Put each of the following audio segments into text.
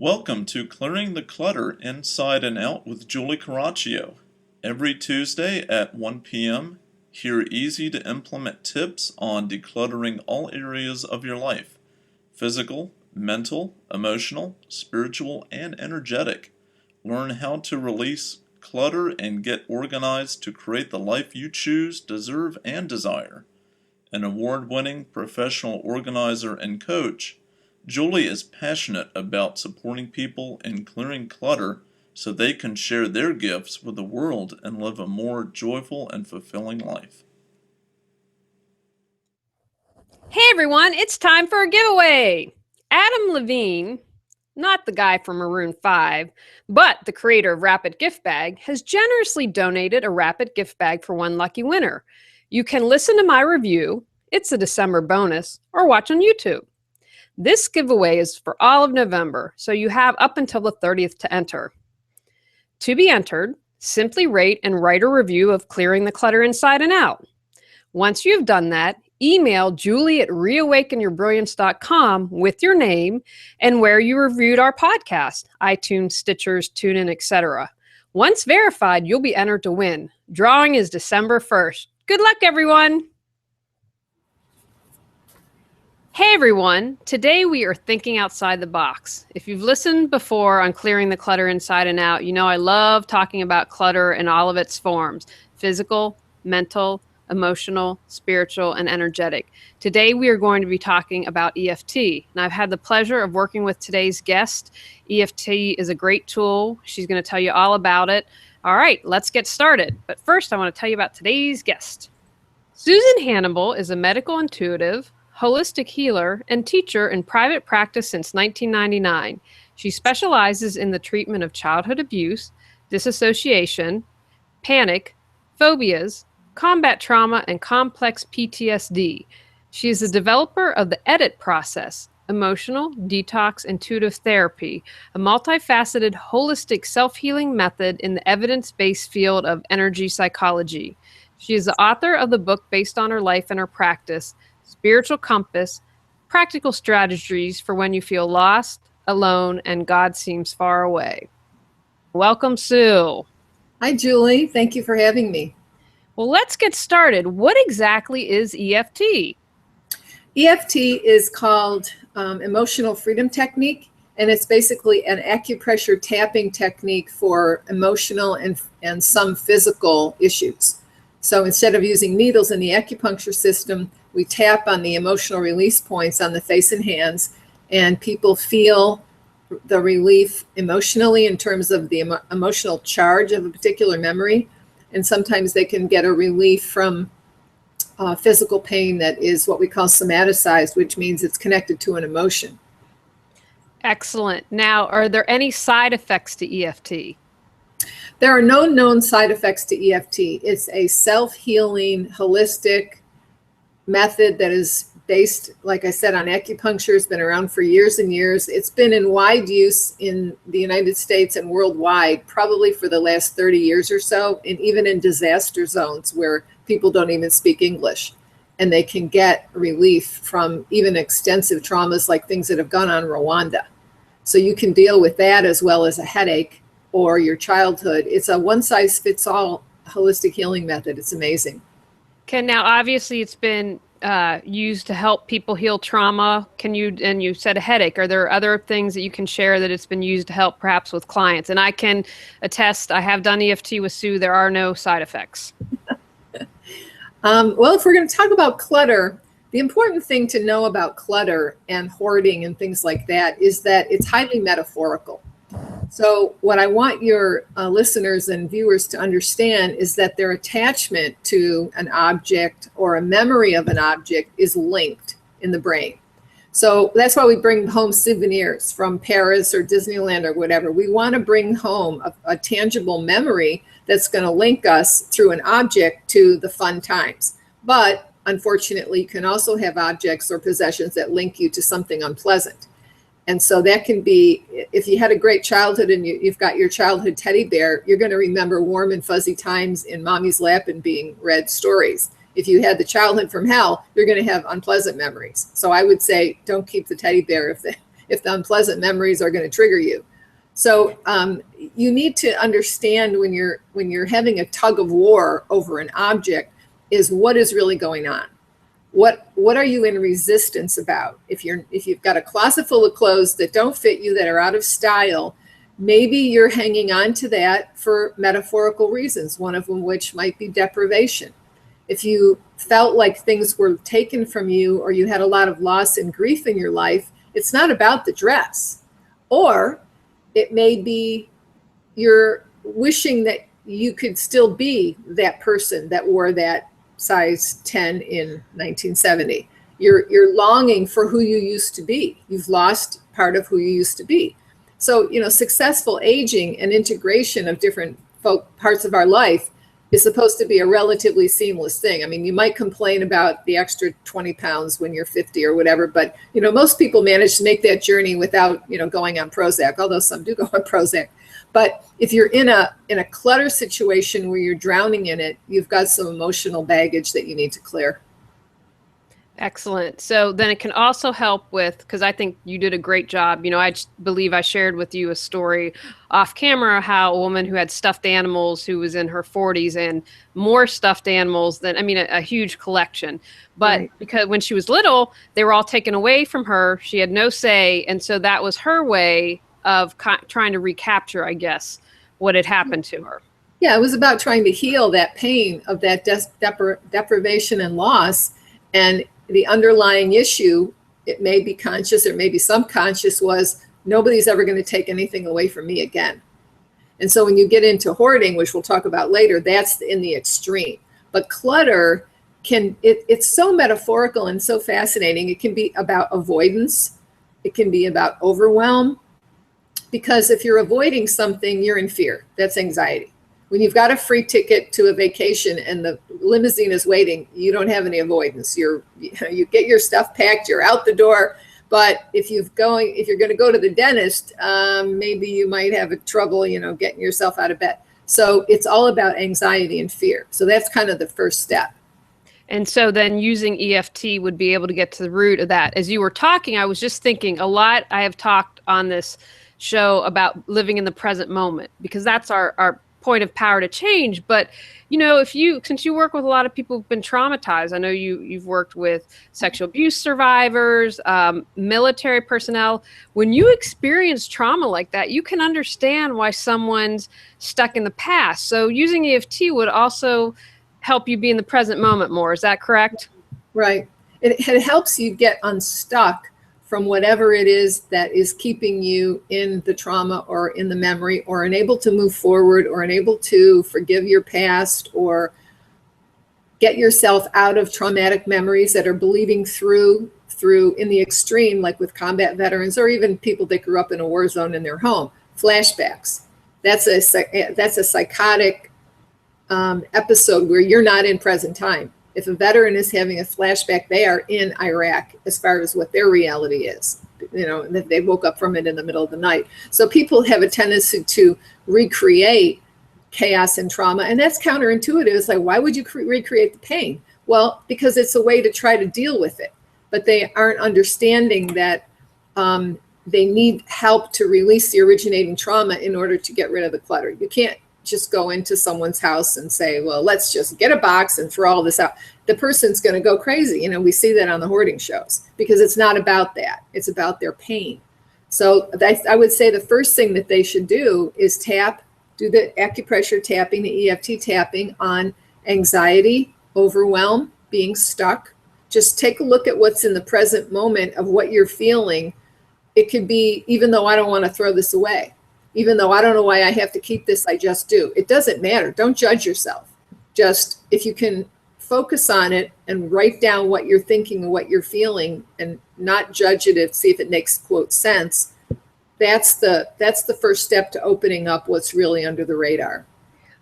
Welcome to Clearing the Clutter Inside and Out with Julie Caraccio. Every Tuesday at 1 p.m., hear easy to implement tips on decluttering all areas of your life: physical, mental, emotional, spiritual, and energetic. Learn how to release clutter and get organized to create the life you choose, deserve, and desire. An award-winning professional organizer and coach, Julie is passionate about supporting people in clearing clutter so they can share their gifts with the world and live a more joyful and fulfilling life. Hey everyone, it's time for a giveaway. Adam Levine, not the guy from Maroon 5, but the creator of Rapid Gift Bag, has generously donated a Rapid Gift Bag for one lucky winner. You can listen to my review, it's a December bonus, or watch on YouTube. This giveaway is for all of November, so you have up until the 30th to enter. To be entered, simply rate and write a review of Clearing the Clutter Inside and Out. Once you've done that, email julie@reawakenyourbrilliance.com with your name and where you reviewed our podcast, iTunes, Stitchers, TuneIn, etc. Once verified, you'll be entered to win. Drawing is December 1st. Good luck, everyone! Hey everyone, today we are thinking outside the box. If you've listened before on Clearing the Clutter Inside and Out, you know I love talking about clutter in all of its forms: physical, mental, emotional, spiritual, and energetic. Today we are going to be talking about EFT, and I've had the pleasure of working with today's guest. EFT is a great tool. She's going to tell you all about it. All right, let's get started. But first I want to tell you about today's guest. Susan Hannibal is a medical intuitive, holistic healer, and teacher in private practice since 1999. She specializes in the treatment of childhood abuse, disassociation, panic, phobias, combat trauma, and complex PTSD. She is the developer of the EDIT process, emotional detox intuitive therapy, a multifaceted holistic self-healing method in the evidence-based field of energy psychology. She is the author of the book based on her life and her practice, Spiritual Compass, Practical Strategies for When You Feel Lost, Alone, and God Seems Far Away. Welcome, Sue. Hi, Julie. Thank you for having me. Well, let's get started. What exactly is EFT? EFT is called Emotional Freedom Technique, and it's basically an acupressure tapping technique for emotional and some physical issues. So instead of using needles in the acupuncture system, we tap on the emotional release points on the face and hands, and people feel the relief emotionally in terms of the emotional charge of a particular memory. And sometimes they can get a relief from physical pain that is what we call somaticized, which means it's connected to an emotion. Excellent. Now, are there any side effects to EFT? There are no known side effects to EFT. It's a self-healing, holistic method that is based, like I said, on acupuncture. It's been around for years and years. It's been in wide use in the United States and worldwide, probably for the last 30 years or so, and even in disaster zones where people don't even speak English. And they can get relief from even extensive traumas like things that have gone on in Rwanda. So you can deal with that as well as a headache or your childhood. It's a one-size-fits-all holistic healing method. It's amazing. Okay, now obviously it's been used to help people heal trauma. And you said a headache. Are there other things that you can share that it's been used to help perhaps with clients? And I can attest, I have done EFT with Sue. There are no side effects. Well, if we're going to talk about clutter, the important thing to know about clutter and hoarding and things like that is that it's highly metaphorical. So what I want your listeners and viewers to understand is that their attachment to an object or a memory of an object is linked in the brain. So that's why we bring home souvenirs from Paris or Disneyland or whatever. We want to bring home a tangible memory that's going to link us through an object to the fun times. But unfortunately, you can also have objects or possessions that link you to something unpleasant. And so that can be, if you had a great childhood and you've got your childhood teddy bear, you're going to remember warm and fuzzy times in mommy's lap and being read stories. If you had the childhood from hell, you're going to have unpleasant memories. So I would say don't keep the teddy bear if the unpleasant memories are going to trigger you. So you need to understand when you're having a tug of war over an object is what is really going on. What are you in resistance about? If you've got a closet full of clothes that don't fit you, that are out of style, maybe you're hanging on to that for metaphorical reasons, one of them which might be deprivation. If you felt like things were taken from you or you had a lot of loss and grief in your life, it's not about the dress. Or it may be you're wishing that you could still be that person that wore that size 10 in 1970. You're longing for who you used to be. You've lost part of who you used to be. So, successful aging and integration of different parts of our life is supposed to be a relatively seamless thing. I mean, you might complain about the extra 20 pounds when you're 50 or whatever, but, most people manage to make that journey without, going on Prozac, although some do go on Prozac. But if you're in a clutter situation where you're drowning in it, you've got some emotional baggage that you need to clear. Excellent. So then it can also help with, because I think you did a great job. I believe I shared with you a story off camera, how a woman who had stuffed animals who was in her 40s and more stuffed animals than, a huge collection. But right. Because when she was little, they were all taken away from her. She had no say. And so that was her way of trying to recapture, I guess, what had happened to her. Yeah, it was about trying to heal that pain of that deprivation and loss. And the underlying issue, it may be conscious or maybe subconscious, was nobody's ever going to take anything away from me again. And so when you get into hoarding, which we'll talk about later, that's in the extreme. But clutter it's so metaphorical and so fascinating. It can be about avoidance. It can be about overwhelm. Because if you're avoiding something, you're in fear. That's anxiety. When you've got a free ticket to a vacation and the limousine is waiting, you don't have any avoidance. You get your stuff packed, you're out the door. But if you're going to go to the dentist, maybe you might have trouble, getting yourself out of bed. So it's all about anxiety and fear. So that's kind of the first step. And so then using EFT would be able to get to the root of that. As you were talking, I was just thinking a lot. I have talked on this show about living in the present moment, because that's our point of power to change. But since you work with a lot of people who've been traumatized, I know you've worked with sexual abuse survivors, military personnel. When you experience trauma like that, you can understand why someone's stuck in the past. So using EFT would also help you be in the present moment more. Is that correct? Right. It helps you get unstuck from whatever it is that is keeping you in the trauma or in the memory, or unable to move forward, or unable to forgive your past, or get yourself out of traumatic memories that are bleeding through in the extreme, like with combat veterans, or even people that grew up in a war zone in their home. Flashbacks. That's a psychotic episode where you're not in present time. If a veteran is having a flashback, they are in Iraq as far as what their reality is. They woke up from it in the middle of the night. So people have a tendency to recreate chaos and trauma, and that's counterintuitive. It's like, why would you recreate the pain? Well, because it's a way to try to deal with it. But they aren't understanding that they need help to release the originating trauma in order to get rid of the clutter. You can't just go into someone's house and say, well, let's just get a box and throw all this out. The person's going to go crazy. We see that on the hoarding shows, because it's not about that. It's about their pain. So I would say the first thing that they should do is do the acupressure tapping, the EFT tapping on anxiety, overwhelm, being stuck. Just take a look at what's in the present moment of what you're feeling. It could be, even though I don't want to throw this away, even though I don't know why I have to keep this, I just do. It doesn't matter. Don't judge yourself. Just, if you can focus on it and write down what you're thinking and what you're feeling, and not judge it and see if it makes, quote, sense, that's the first step to opening up what's really under the radar.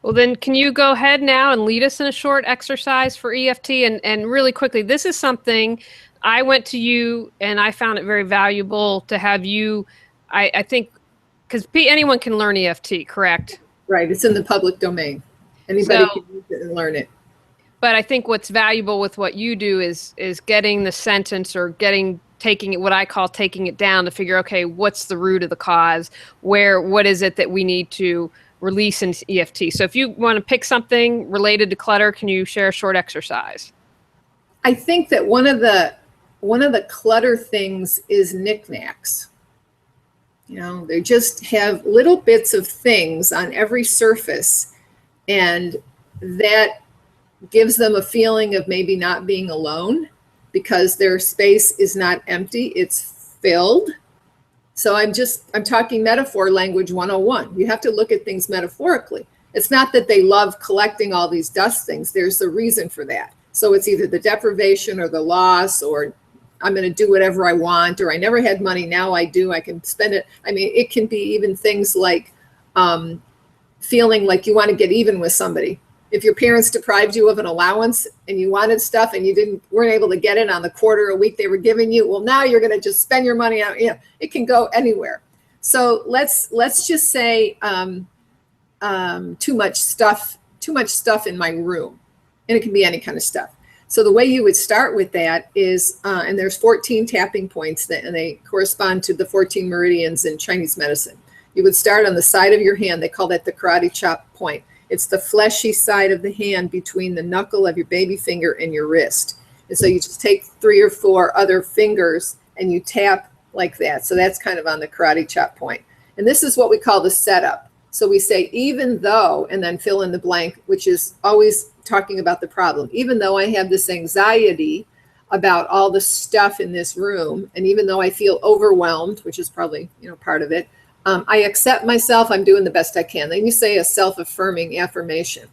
Well, then can you go ahead now and lead us in a short exercise for EFT? And really quickly, this is something I went to you and I found it very valuable to have you, I think, because anyone can learn EFT, correct? Right. It's in the public domain. Anybody can use it and learn it. But I think what's valuable with what you do is getting the sentence or getting taking it, what I call taking it down to figure, okay, what's the root of the cause? What is it that we need to release in EFT? So if you want to pick something related to clutter, can you share a short exercise? I think that one of the clutter things is knickknacks. You know, they just have little bits of things on every surface, and that gives them a feeling of maybe not being alone because their space is not empty, it's filled. So I'm talking metaphor language 101. You have to look at things metaphorically. It's not that they love collecting all these dust things. There's a reason for that. So it's either the deprivation or the loss, or I'm going to do whatever I want, or I never had money, now I do, I can spend it. I mean, it can be even things like feeling like you want to get even with somebody. If your parents deprived you of an allowance and you wanted stuff and you weren't able to get it on the quarter a week they were giving you, well, now you're going to just spend your money on, it can go anywhere. So let's just say too much stuff in my room, and it can be any kind of stuff. So the way you would start with that is, and there's 14 tapping points and they correspond to the 14 meridians in Chinese medicine. You would start on the side of your hand. They call that the karate chop point. It's the fleshy side of the hand between the knuckle of your baby finger and your wrist. And so you just take 3 or 4 other fingers and you tap like that. So that's kind of on the karate chop point. And this is what we call the setup. So we say, even though, and then fill in the blank, which is always talking about the problem. Even though I have this anxiety about all the stuff in this room, and even though I feel overwhelmed, which is probably, part of it, I accept myself, I'm doing the best I can. Then you say a self-affirming affirmation.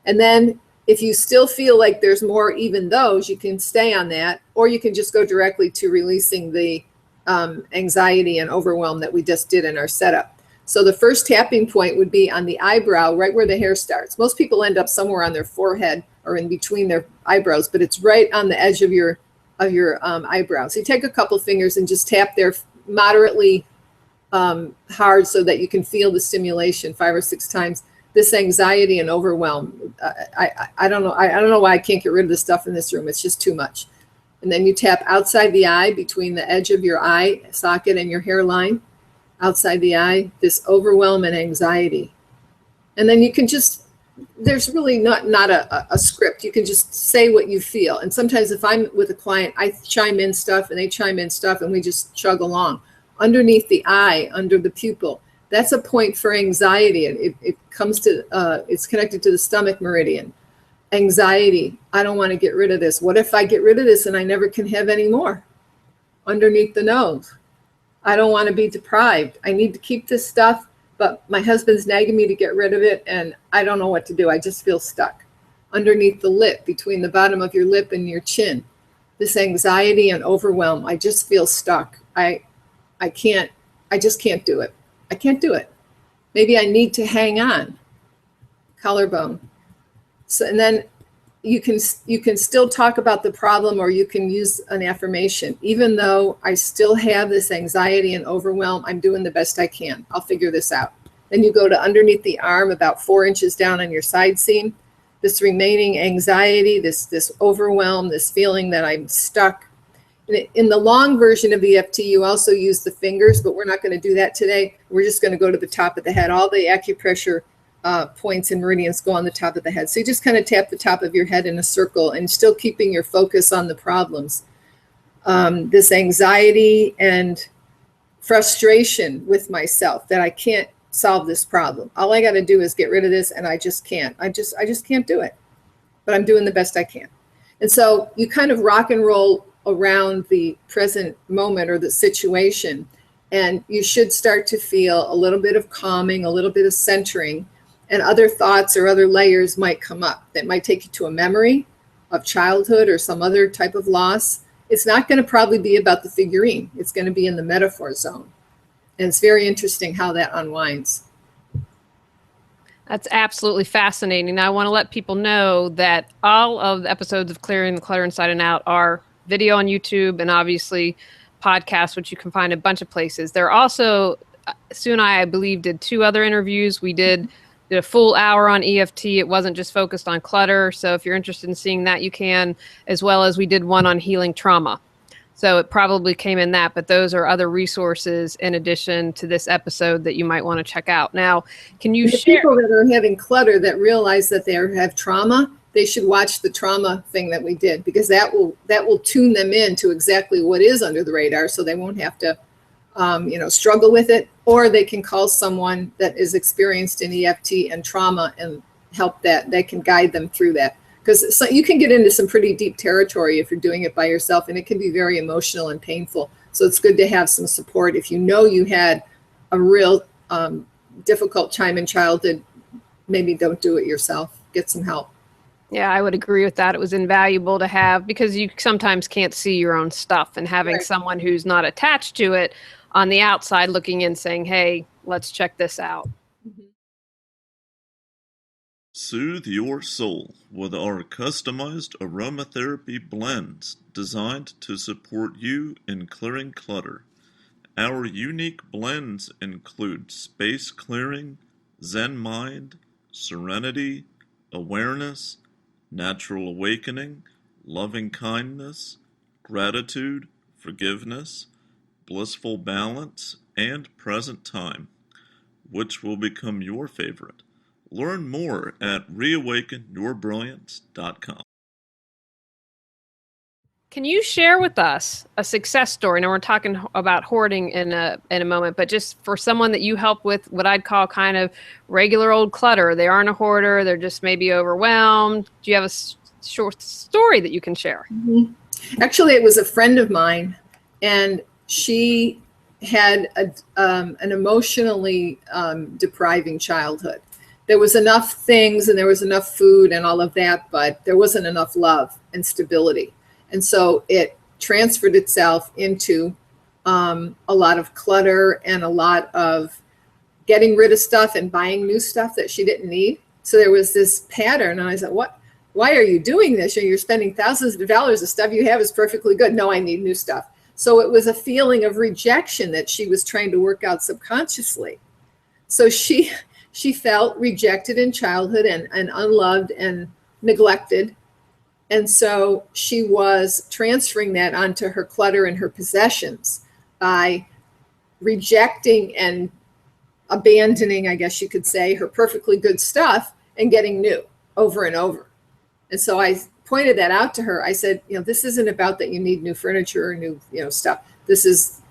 And then if you still feel like there's more even those, you can stay on that, or you can just go directly to releasing the anxiety and overwhelm that we just did in our setup. So the first tapping point would be on the eyebrow, right where the hair starts. Most people end up somewhere on their forehead or in between their eyebrows, but it's right on the edge of your eyebrow. So you take a couple fingers and just tap there moderately hard so that you can feel the stimulation 5 or 6 times. This anxiety and overwhelm, I don't know why I can't get rid of the stuff in this room. It's just too much. And then you tap outside the eye, between the edge of your eye socket and your hairline, outside the eye, this overwhelm and anxiety. And then you can just, there's really not a script. You can just say what you feel. And sometimes if I'm with a client, I chime in stuff and they chime in stuff and we just chug along. Underneath the eye, under the pupil, that's a point for anxiety. And it comes to, it's connected to the stomach meridian. Anxiety, I don't want to get rid of this. What if I get rid of this and I never can have any more? Underneath the nose, I don't want to be deprived. I need to keep this stuff, but my husband's nagging me to get rid of it and I don't know what to do. I just feel stuck. Underneath the lip, between the bottom of your lip and your chin, this anxiety and overwhelm, I just feel stuck. I just can't do it. I can't do it. Maybe I need to hang on. Collarbone. So, and then you can still talk about the problem, or you can use an affirmation. Even though I still have this anxiety and overwhelm, I'm doing the best I can. I'll figure this out. Then you go to underneath the arm, about 4 inches down on your side seam. This remaining anxiety, this overwhelm, this feeling that I'm stuck. In the long version of EFT, you also use the fingers, but we're not going to do that today. We're just going to go to the top of the head. All the acupressure points and meridians go on the top of the head. So you just kind of tap the top of your head in a circle and still keeping your focus on the problems. This anxiety and frustration with myself that I can't solve this problem. All I got to do is get rid of this, and I just can't. I just can't do it. But I'm doing the best I can. And so you kind of rock and roll around the present moment or the situation, and you should start to feel a little bit of calming, a little bit of centering, and other thoughts or other layers might come up that might take you to a memory of childhood or some other type of loss. It's not going to probably be about the figurine. It's going to be in the metaphor zone. And it's very interesting how that unwinds. That's absolutely fascinating. I want to let people know that all of the episodes of Clearing the Clutter Inside and Out are video on YouTube and obviously podcasts, which you can find a bunch of places. There are also, Sue and I believe, did 2 other interviews. We did a full hour on EFT. It wasn't just focused on clutter. So if you're interested in seeing that, you can, as well as we did one on healing trauma. So it probably came in that, but those are other resources in addition to this episode that you might want to check out. Now, can you share? People that are having clutter that realize that they have trauma, they should watch the trauma thing that we did, because that will tune them in to exactly what is under the radar, so they won't have to struggle with it, or they can call someone that is experienced in EFT and trauma and help that. They can guide them through that, because you can get into some pretty deep territory if you're doing it by yourself, and it can be very emotional and painful. So it's good to have some support. If you know you had a real difficult time in childhood, maybe don't do it yourself. Get some help. Yeah, I would agree with that. It was invaluable to have, because you sometimes can't see your own stuff, and having someone who's not attached to it on the outside looking in saying, hey, let's check this out. Soothe your soul with our customized aromatherapy blends designed to support you in clearing clutter. Our unique blends include space clearing, Zen mind, serenity, awareness, natural awakening, loving kindness, gratitude, forgiveness, blissful balance, and present time. Which will become your favorite? Learn more at reawakenyourbrilliance.com. Can you share with us a success story? Now, we're talking about hoarding in a moment, but just for someone that you help with what I'd call kind of regular old clutter. They aren't a hoarder. They're just maybe overwhelmed. Do you have a short story that you can share? Mm-hmm. Actually, it was a friend of mine, and she had an emotionally depriving childhood. There was enough things and there was enough food and all of that, but there wasn't enough love and stability. And so it transferred itself into a lot of clutter and a lot of getting rid of stuff and buying new stuff that she didn't need. So there was this pattern, and I said, why are you doing this? You're spending thousands of dollars. The stuff you have is perfectly good. No, I need new stuff. So it was a feeling of rejection that she was trying to work out subconsciously. So she felt rejected in childhood and unloved and neglected. And so she was transferring that onto her clutter and her possessions by rejecting and abandoning, I guess you could say, her perfectly good stuff and getting new over and over. And so I pointed that out to her. I said, this isn't about that you need new furniture or new, stuff. This is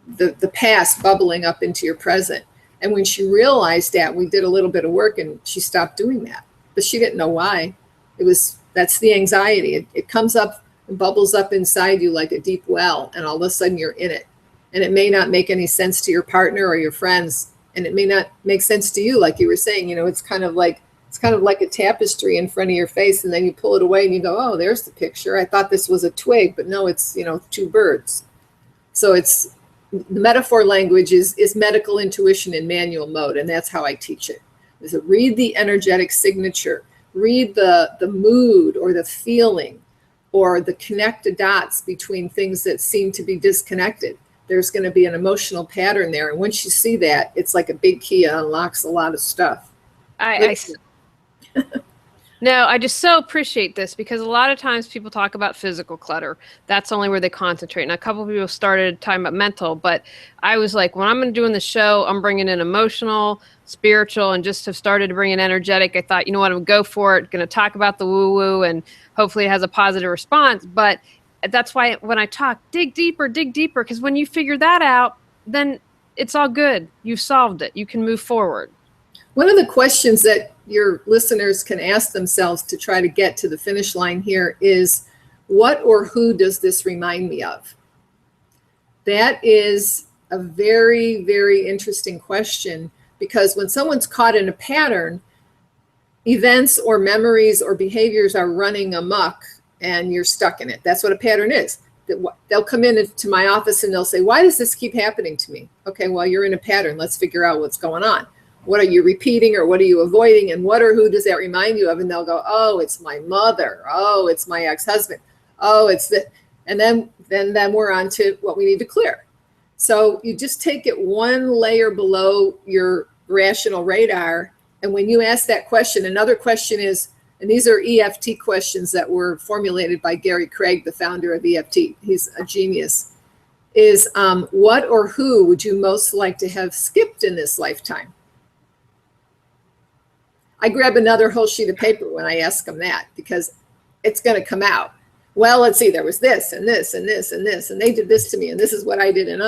the past bubbling up into your present. And when she realized that, we did a little bit of work and she stopped doing that. But she didn't know why. That's the anxiety. It comes up and bubbles up inside you like a deep well, and all of a sudden you're in it. And it may not make any sense to your partner or your friends, and it may not make sense to you, like you were saying. It's kind of like a tapestry in front of your face, and then you pull it away and you go, oh, there's the picture. I thought this was a twig, but no, it's two birds. So the metaphor language is medical intuition in manual mode, and that's how I teach it. Is to read the energetic signature, read the mood or the feeling, or the connected dots between things that seem to be disconnected. There's going to be an emotional pattern there, and once you see that, it's like a big key. It unlocks a lot of stuff. No, I just so appreciate this, because a lot of times people talk about physical clutter. That's only where they concentrate. And a couple of people started talking about mental, but I was like, when I'm going to do in the show, I'm bringing in emotional, spiritual, and just have started to bring in energetic. I thought, I'm going to go for it. Going to talk about the woo-woo, and hopefully it has a positive response. But that's why when I talk, dig deeper, because when you figure that out, then it's all good. You've solved it. You can move forward. One of the questions that your listeners can ask themselves to try to get to the finish line here is, what or who does this remind me of? That is a very, very interesting question, because when someone's caught in a pattern, events or memories or behaviors are running amok and you're stuck in it. That's what a pattern is. They'll come into my office and they'll say, why does this keep happening to me? Okay, well, you're in a pattern. Let's figure out what's going on. What are you repeating, or what are you avoiding, and what or who does that remind you of? And they'll go, oh, it's my mother. Oh, it's my ex-husband. Oh, it's the, and then we're on to what we need to clear. So you just take it one layer below your rational radar. And when you ask that question, another question is, and these are EFT questions that were formulated by Gary Craig, the founder of EFT. He's a genius. Is what or who would you most like to have skipped in this lifetime? I grab another whole sheet of paper when I ask them that, because it's going to come out. Well, let's see, there was this and this and this and this, and they did this to me, and this is what I did, and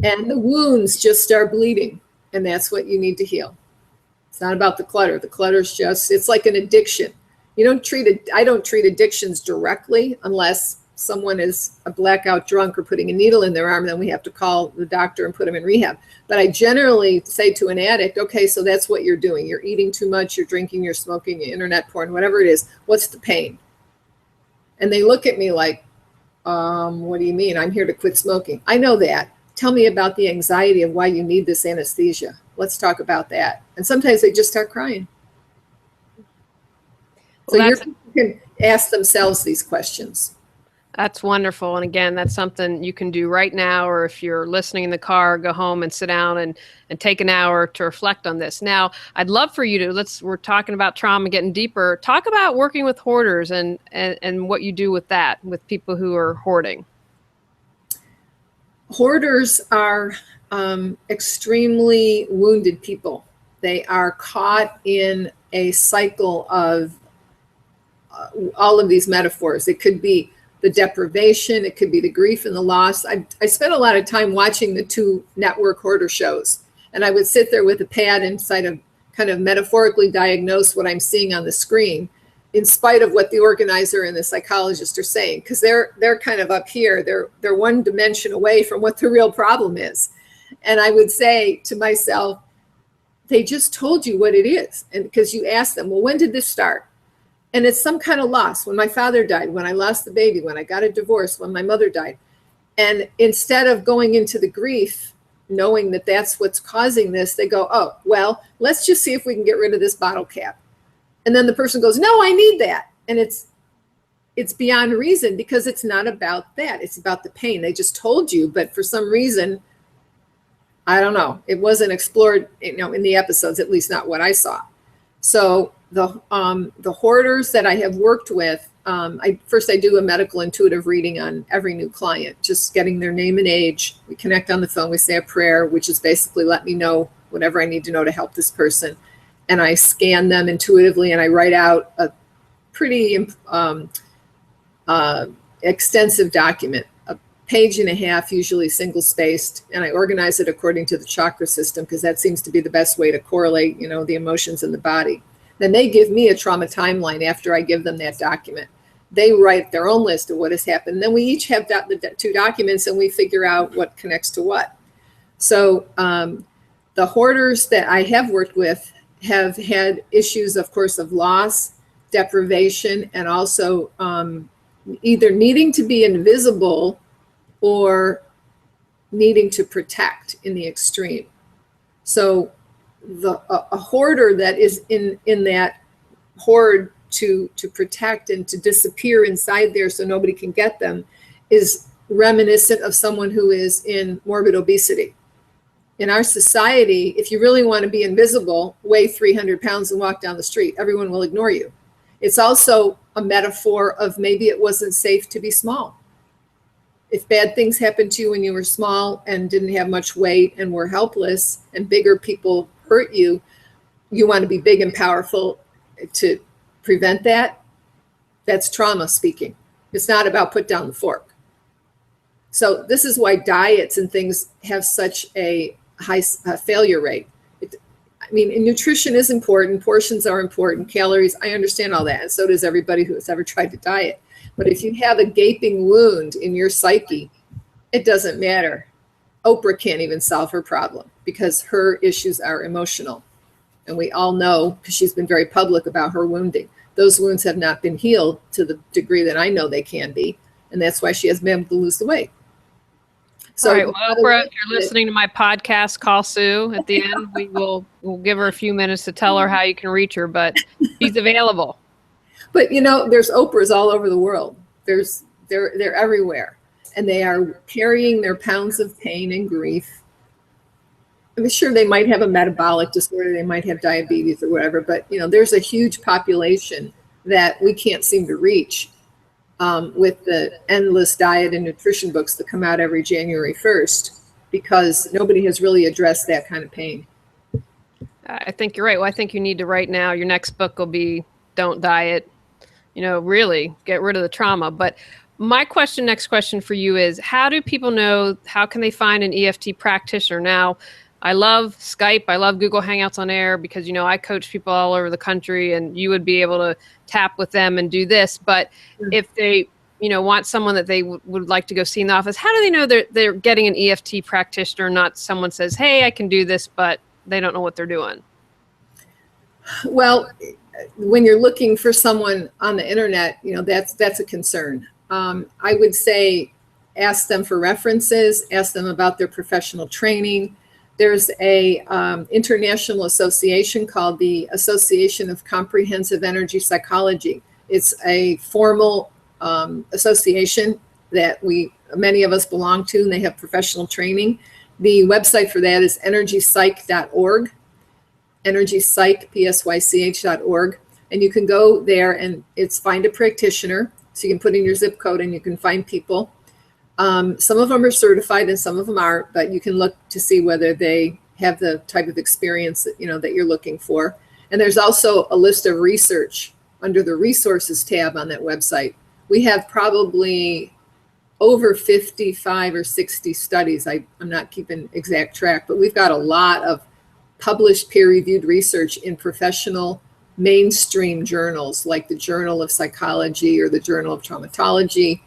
and the wounds just start bleeding, and that's what you need to heal. It's not about the clutter. The clutter's just, it's like an addiction. I don't treat addictions directly unless someone is a blackout drunk or putting a needle in their arm, then we have to call the doctor and put them in rehab. But I generally say to an addict, okay, so that's what you're doing. You're eating too much, you're drinking, you're smoking, you're internet porn, whatever it is. What's the pain? And they look at me like, what do you mean? I'm here to quit smoking. I know that. Tell me about the anxiety of why you need this anesthesia. Let's talk about that. And sometimes they just start crying. So you can ask themselves these questions. That's wonderful. And again, that's something you can do right now, or if you're listening in the car, go home and sit down and take an hour to reflect on this. Now, I'd love for you to, we're talking about trauma, getting deeper. Talk about working with hoarders and what you do with that, with people who are hoarding. Hoarders are extremely wounded people. They are caught in a cycle of all of these metaphors. It could be the deprivation, it could be the grief and the loss. I spent a lot of time watching the two network hoarder shows, and I would sit there with a pad and kind of metaphorically diagnose what I'm seeing on the screen, in spite of what the organizer and the psychologist are saying, because they're kind of up here. They're one dimension away from what the real problem is. And I would say to myself, they just told you what it is. And because you ask them, well, when did this start? And it's some kind of loss. When my father died, when I lost the baby, when I got a divorce, when my mother died. And instead of going into the grief, knowing that that's what's causing this, they go, oh, well, let's just see if we can get rid of this bottle cap. And then the person goes, no, I need that. And it's beyond reason, because it's not about that. It's about the pain. They just told you, but for some reason, I don't know, it wasn't explored, in the episodes, at least not what I saw. So the hoarders that I have worked with, I do a medical intuitive reading on every new client, just getting their name and age. We connect on the phone, we say a prayer, which is basically let me know whatever I need to know to help this person. And I scan them intuitively, and I write out a pretty extensive document, a page and a half, usually single spaced, and I organize it according to the chakra system, because that seems to be the best way to correlate, the emotions in the body. Then they give me a trauma timeline after I give them that document. They write their own list of what has happened. Then we each have the two documents, and we figure out what connects to what. So the hoarders that I have worked with have had issues, of course, of loss, deprivation, and also either needing to be invisible or needing to protect in the extreme. So a hoarder that is in that hoard to protect and to disappear inside there so nobody can get them is reminiscent of someone who is in morbid obesity. In our society, if you really want to be invisible, weigh 300 pounds and walk down the street. Everyone will ignore you. It's also a metaphor of maybe it wasn't safe to be small. If bad things happened to you when you were small and didn't have much weight and were helpless, and bigger people hurt you, you want to be big and powerful to prevent that. That's trauma speaking. It's not about put down the fork. So this is why diets and things have such a high failure rate. Nutrition is important. Portions are important. Calories, I understand all that. And so does everybody who has ever tried to diet. But if you have a gaping wound in your psyche, it doesn't matter. Oprah can't even solve her problem because her issues are emotional. And we all know, because she's been very public about her wounding, those wounds have not been healed to the degree that I know they can be. And that's why she has been able to lose the weight. So, all right, well, Oprah, if you're listening to my podcast, call Sue at the end. We'll give her a few minutes to tell her how you can reach her, but she's available. But there's Oprahs all over the world. They're everywhere, and they are carrying their pounds of pain and grief I'm sure they might have a metabolic disorder, they might have diabetes or whatever, but there's a huge population that we can't seem to reach with the endless diet and nutrition books that come out every January 1st, because nobody has really addressed that kind of pain. I think you're right. Well, I think you need to write now. Your next book will be Don't Diet, really get rid of the trauma. But my next question for you is, how do people know, how can they find an EFT practitioner? Now, I love Skype. I love Google Hangouts on Air because, I coach people all over the country, and you would be able to tap with them and do this. But if they, want someone that they would like to go see in the office, how do they know they're getting an EFT practitioner, not someone says, hey, I can do this, but they don't know what they're doing? Well, when you're looking for someone on the internet, that's a concern. I would say ask them for references, ask them about their professional training. There's a international association called the Association of Comprehensive Energy Psychology. It's a formal association that many of us belong to, and they have professional training. The website for that is energypsych.org, energypsych.org. And you can go there and it's find a practitioner. So you can put in your zip code and you can find people. Some of them are certified and some of them aren't, but you can look to see whether they have the type of experience that, that you're looking for. And there's also a list of research under the resources tab on that website. We have probably over 55 or 60 studies. I'm not keeping exact track, but we've got a lot of published peer-reviewed research in professional mainstream journals like the Journal of Psychology or the Journal of Traumatology.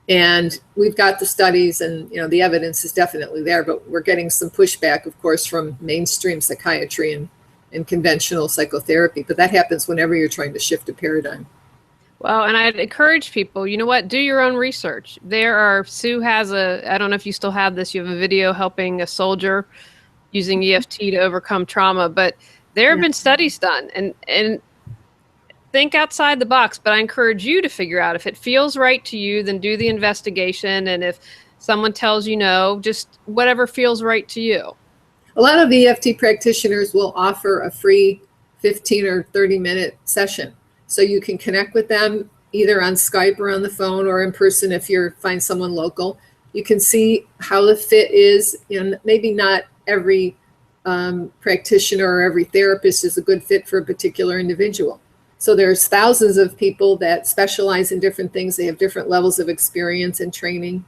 And we've got the studies and, the evidence is definitely there, but we're getting some pushback, of course, from mainstream psychiatry and conventional psychotherapy. But that happens whenever you're trying to shift a paradigm. Well, and I'd encourage people, do your own research. Sue has I don't know if you still have this, you have a video helping a soldier using EFT to overcome trauma, but there have been studies done, and think outside the box. But I encourage you to figure out if it feels right to you, then do the investigation. And if someone tells you no, just whatever feels right to you. A lot of EFT practitioners will offer a free 15 or 30-minute session. So you can connect with them either on Skype or on the phone or in person if you find someone local. You can see how the fit is. Maybe not every practitioner or every therapist is a good fit for a particular individual. So there's thousands of people that specialize in different things. They have different levels of experience and training.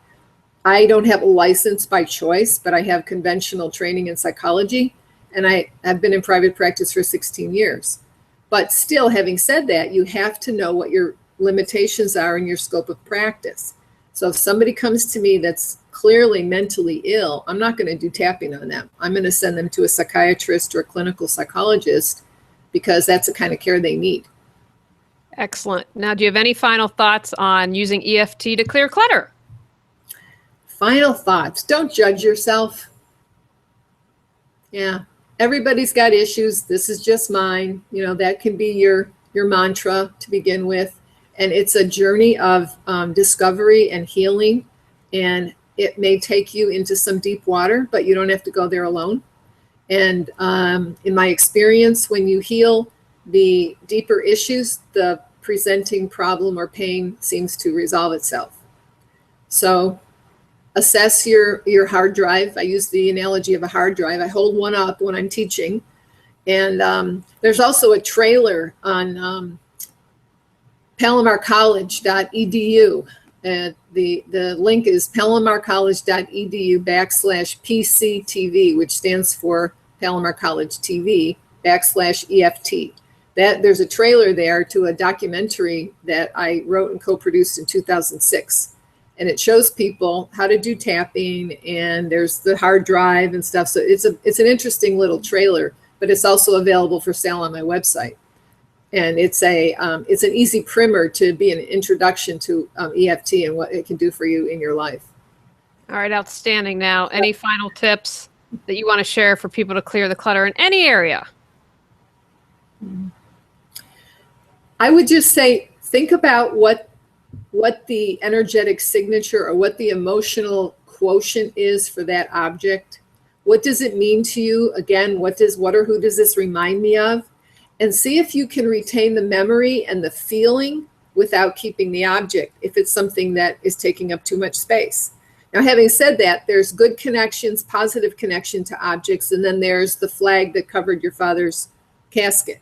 I don't have a license by choice, but I have conventional training in psychology, and I have been in private practice for 16 years. But still, having said that, you have to know what your limitations are in your scope of practice. So if somebody comes to me that's clearly mentally ill, I'm not going to do tapping on them. I'm going to send them to a psychiatrist or a clinical psychologist because that's the kind of care they need. Excellent. Now, do you have any final thoughts on using EFT to clear clutter? Final thoughts. Don't judge yourself. Yeah. Everybody's got issues. This is just mine. That can be your mantra to begin with. And it's a journey of discovery and healing. And it may take you into some deep water, but you don't have to go there alone. And in my experience, when you heal the deeper issues, the presenting problem or pain seems to resolve itself. So assess your hard drive. I use the analogy of a hard drive. I hold one up when I'm teaching. And there's also a trailer on palomarcollege.edu. The link is palomarcollege.edu/PCTV, which stands for Palomar College TV /EFT. There's a trailer there to a documentary that I wrote and co-produced in 2006. And it shows people how to do tapping, and there's the hard drive and stuff. So it's an interesting little trailer, but it's also available for sale on my website. And it's an easy primer to be an introduction to EFT and what it can do for you in your life. All right, outstanding. Now, any final tips that you want to share for people to clear the clutter in any area? I would just say, think about what the energetic signature or what the emotional quotient is for that object. What does it mean to you? Again, what or who does this remind me of? And see if you can retain the memory and the feeling without keeping the object if it's something that is taking up too much space. Now, having said that, there's good connections, positive connection to objects, and then there's the flag that covered your father's casket.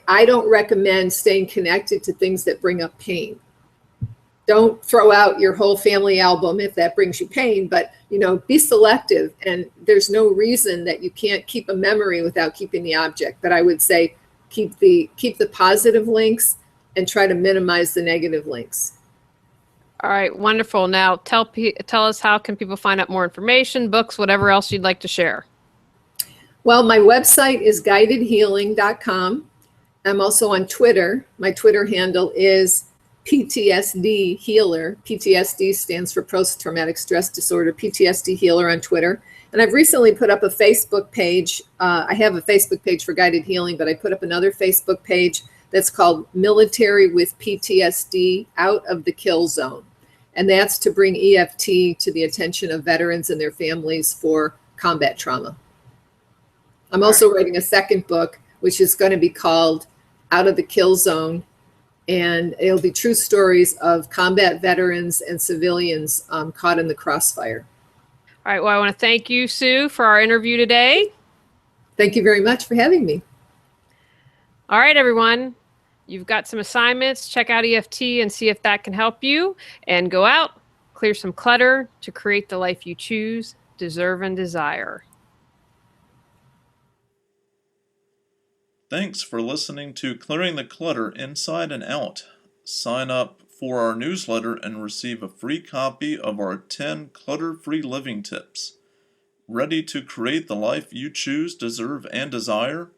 I don't recommend staying connected to things that bring up pain. Don't throw out your whole family album if that brings you pain, but be selective, and there's no reason that you can't keep a memory without keeping the object. But I would say keep the positive links and try to minimize the negative links. All right, wonderful. Now tell us, how can people find out more information, books, whatever else you'd like to share? Well, my website is guidedhealing.com. I'm also on Twitter. My Twitter handle is PTSD Healer. PTSD stands for Post-Traumatic Stress Disorder. PTSD Healer on Twitter. And I've recently put up a Facebook page. I have a Facebook page for Guided Healing, but I put up another Facebook page that's called Military with PTSD Out of the Kill Zone. And that's to bring EFT to the attention of veterans and their families for combat trauma. I'm also writing a second book, which is going to be called Out of the Kill Zone. And it'll be true stories of combat veterans and civilians caught in the crossfire. All right. Well, I want to thank you, Sue, for our interview today. Thank you very much for having me. All right, everyone. You've got some assignments. Check out EFT and see if that can help you. And go out, clear some clutter to create the life you choose, deserve, and desire. Thanks for listening to Clearing the Clutter Inside and Out. Sign up for our newsletter and receive a free copy of our 10 clutter-free living tips. Ready to create the life you choose, deserve, and desire?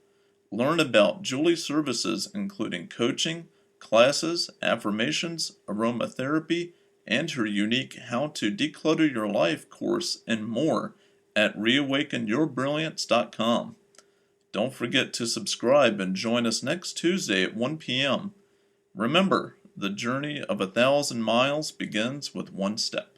Learn about Julie's services, including coaching, classes, affirmations, aromatherapy, and her unique How to Declutter Your Life course and more at reawakenyourbrilliance.com. Don't forget to subscribe and join us next Tuesday at 1 p.m. Remember, the journey of 1,000 miles begins with one step.